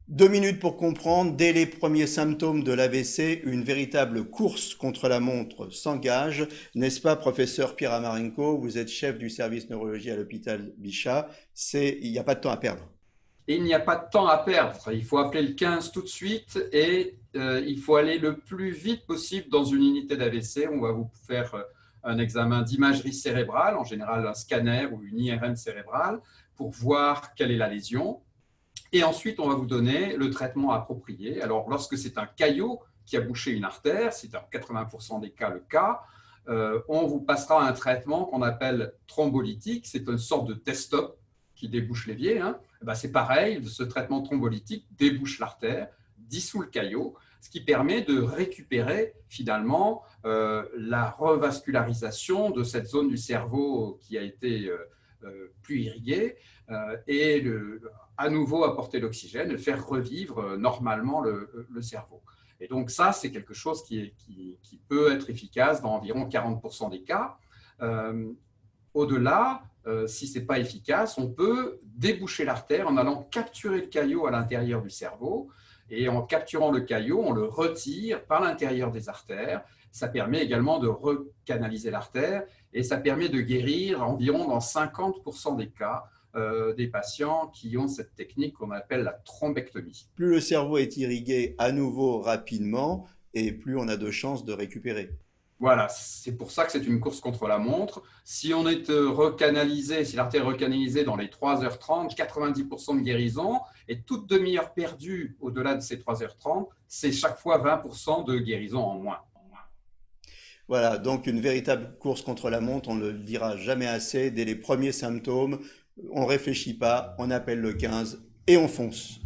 2 minutes pour comprendre, dès les premiers symptômes de l'AVC, une véritable course contre la montre s'engage. N'est-ce pas, professeur Pierre Amarenko? Vous êtes chef du service neurologie à l'hôpital Bichat. Il n'y a pas de temps à perdre. Et il n'y a pas de temps à perdre. Il faut appeler le 15 tout de suite et il faut aller le plus vite possible dans une unité d'AVC. On va vous faire un examen d'imagerie cérébrale, en général un scanner ou une IRM cérébrale, pour voir quelle est la lésion. Et ensuite, on va vous donner le traitement approprié. Alors, lorsque c'est un caillot qui a bouché une artère, c'est dans 80% des cas le cas, on vous passera un traitement qu'on appelle thrombolytique. C'est une sorte de test-up qui débouche l'évier. C'est pareil, ce traitement thrombolytique débouche l'artère, dissout le caillot, ce qui permet de récupérer finalement la revascularisation de cette zone du cerveau qui a été plus irriguée et à nouveau apporter l'oxygène et faire revivre normalement le cerveau. Et donc ça, c'est quelque chose qui peut être efficace dans environ 40% des cas. Au-delà, si ce n'est pas efficace, on peut déboucher l'artère en allant capturer le caillot à l'intérieur du cerveau. Et en capturant le caillot, on le retire par l'intérieur des artères. Ça permet également de recanaliser l'artère et ça permet de guérir environ dans 50% des cas des patients qui ont cette technique qu'on appelle la thrombectomie. Plus le cerveau est irrigué à nouveau rapidement, et plus on a de chances de récupérer. Voilà, c'est pour ça que c'est une course contre la montre. Si on est recanalisé, si l'artère est recanalisée dans les 3h30, 90% de guérison, et toute demi-heure perdue au-delà de ces 3h30, c'est chaque fois 20% de guérison en moins. Voilà, donc une véritable course contre la montre, on ne le dira jamais assez. Dès les premiers symptômes, on ne réfléchit pas, on appelle le 15 et on fonce.